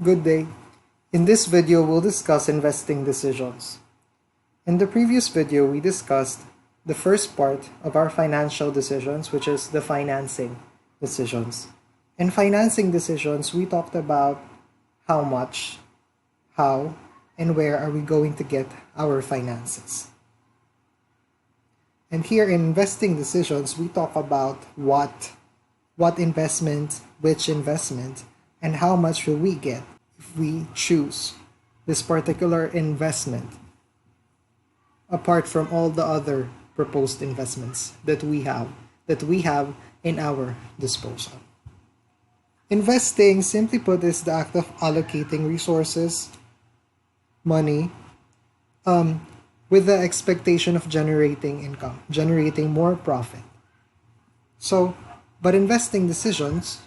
Good day. In this video, we'll discuss investing decisions. In the previous video, we discussed the first part of our financial decisions, which is the financing decisions. In financing decisions, we talked about how much, how, and where are we going to get our finances. And here in investing decisions, we talk about what investment, which investment, and how much will we get if we choose this particular investment apart from all the other proposed investments that we have in our disposal. Investing, simply put, is the act of allocating resources, money, with the expectation of generating income, generating more profit. But investing decisions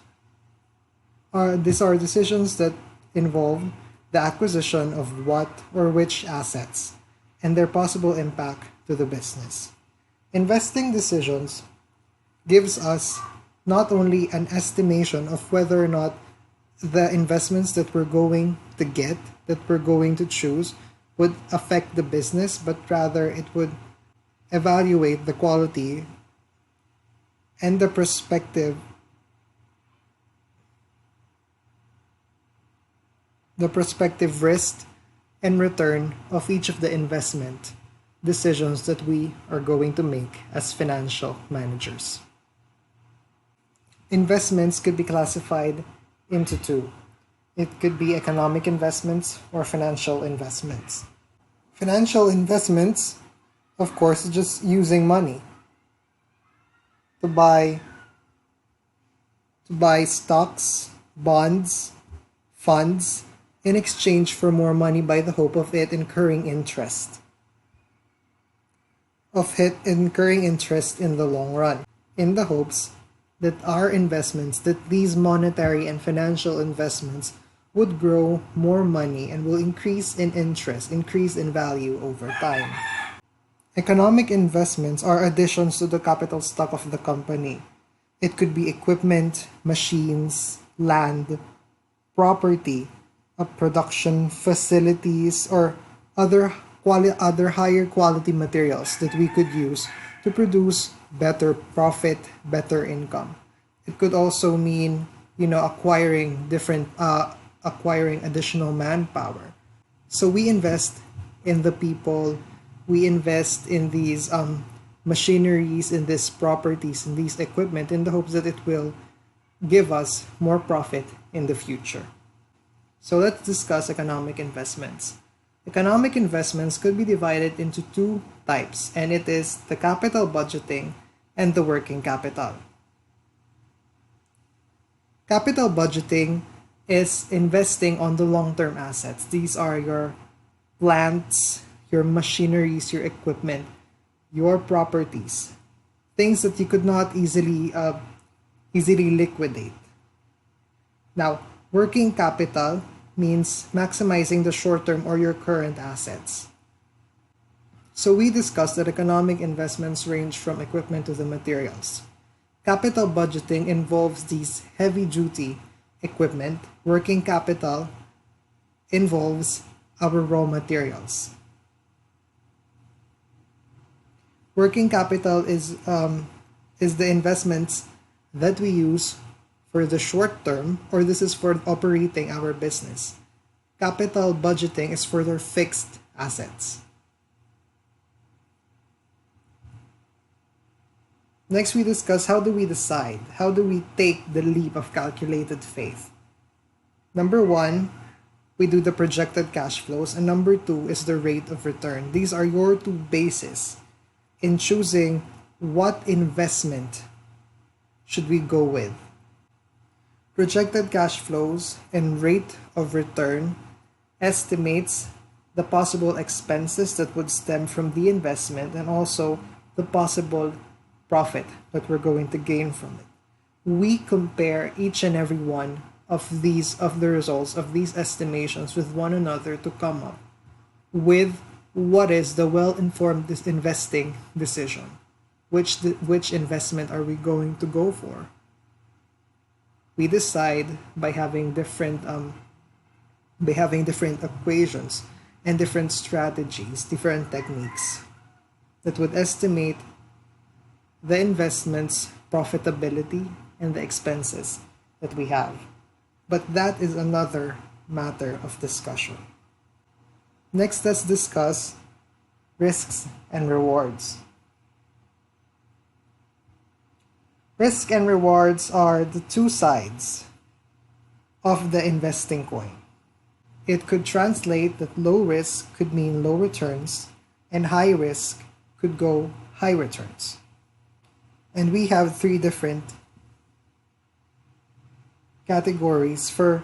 are decisions that involve the acquisition of what or which assets and their possible impact to the business. Investing decisions gives us not only an estimation of whether or not the investments that we're going to get, that we're going to choose, would affect the business, but rather it would evaluate the quality and the prospective risk and return of each of the investment decisions that we are going to make as financial managers. Investments could be classified into two. It could be economic investments or financial investments. Financial investments, of course, is just using money to buy stocks, bonds, funds, in exchange for more money by the hope of it incurring interest. In the long run, in the hopes that our investments, that these monetary and financial investments would grow more money and will increase in interest, increase in value over time. Economic investments are additions to the capital stock of the company. It could be equipment, machines, land, property, production facilities, or other higher quality materials that we could use to produce better profit, better income. It could also mean, acquiring additional manpower. So we invest in the people, we invest in these machineries, in these properties, in these equipment, in the hopes that it will give us more profit in the future. So let's discuss economic investments. Economic investments could be divided into two types, and it is the capital budgeting and the working capital. Capital budgeting is investing on the long-term assets. These are your plants, your machineries, your equipment, your properties, things that you could not easily liquidate. Now, working capital means maximizing the short-term or your current assets. So we discussed that economic investments range from equipment to the materials. Capital budgeting involves these heavy-duty equipment. Working capital involves our raw materials. Working capital is the investments that we use for the short term, or this is for operating our business. Capital budgeting is for their fixed assets. Next, we discuss how do we decide? How do we take the leap of calculated faith? Number one, we do the projected cash flows, and number two is the rate of return. These are your two bases in choosing what investment should we go with. Projected cash flows and rate of return estimates the possible expenses that would stem from the investment and also the possible profit that we're going to gain from it. We compare each and every one of the results of these estimations with one another to come up with what is the well-informed investing decision. Which investment are we going to go for? We decide by having different by having different equations and different strategies, different techniques that would estimate the investment's profitability and the expenses that we have. But that is another matter of discussion. Next, let's discuss risks and rewards. Risk and rewards are the two sides of the investing coin. It could translate that low risk could mean low returns and high risk could go high returns. And we have three different categories for,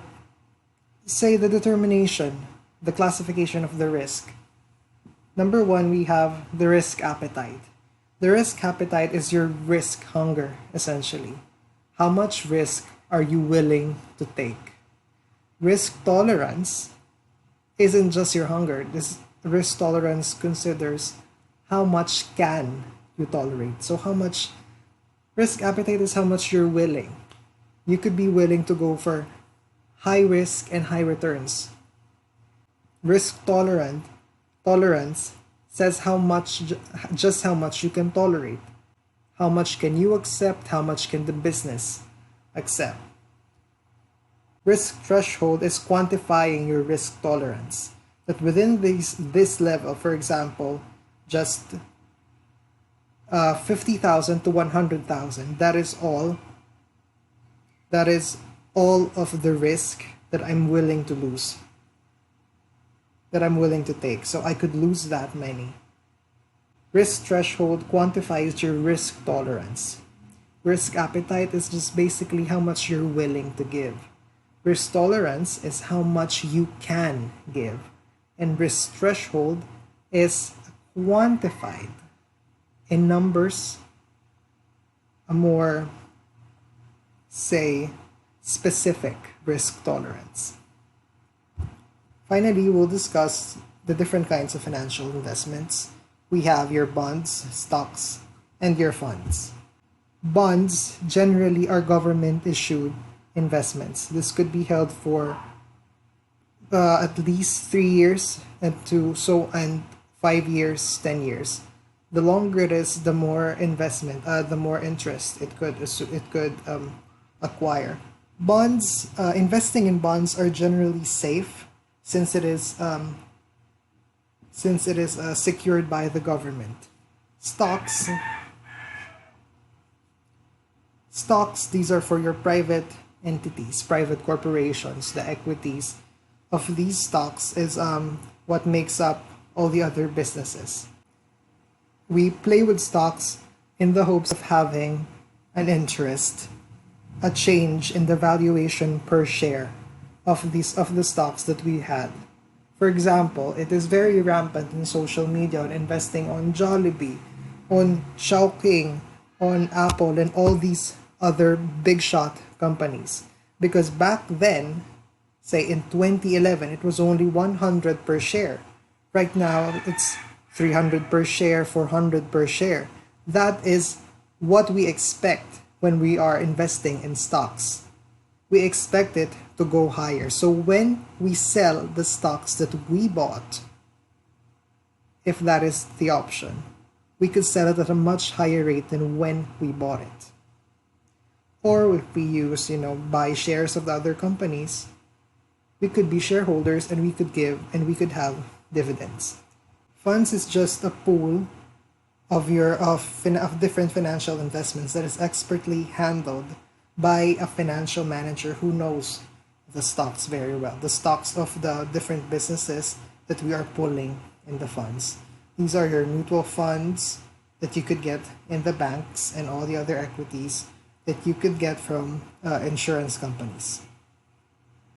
say, the determination, the classification of the risk. Number one, we have the risk appetite. The risk appetite is your risk hunger, essentially. How much risk are you willing to take? Risk tolerance isn't just your hunger. This risk tolerance considers how much can you tolerate. So how much risk appetite is how much you're willing. You could be willing to go for high risk and high returns. Risk tolerance says how much, just how much you can tolerate. How much can you accept? How much can the business accept? Risk threshold is quantifying your risk tolerance. That within this level, for example, just 50,000 to 100,000, that is all of the risk that I'm willing to lose, that I'm willing to take. So I could lose that many. Risk threshold quantifies your risk tolerance. Risk appetite is just basically how much you're willing to give. Risk tolerance is how much you can give. And risk threshold is quantified in numbers, a more, say, specific risk tolerance. Finally, we'll discuss the different kinds of financial investments. We have your bonds, stocks, and your funds. Bonds generally are government-issued investments. This could be held for at least 3 years and 5 years, 10 years. The longer it is, the more investment, the more interest it could acquire. Bonds, investing in bonds are generally safe since it is secured by the government. Stocks, these are for your private entities, private corporations. The equities of these stocks is what makes up all the other businesses. We play with stocks in the hopes of having an interest, a change in the valuation per share of the stocks that we had. For example, it is very rampant in social media on investing on Jollibee, on Chowking, on Apple, and all these other big shot companies. Because back then, say in 2011, it was only 100 per share. Right now, it's 300 per share, 400 per share. That is what we expect when we are investing in stocks. We expect it to go higher. So when we sell the stocks that we bought, if that is the option, we could sell it at a much higher rate than when we bought it. Or if we use, buy shares of the other companies, we could be shareholders and we could give and we could have dividends. Funds is just a pool of different financial investments that is expertly handled by a financial manager who knows the stocks very well, the stocks of the different businesses that we are pulling in the funds. These are your mutual funds that you could get in the banks and all the other equities that you could get from insurance companies.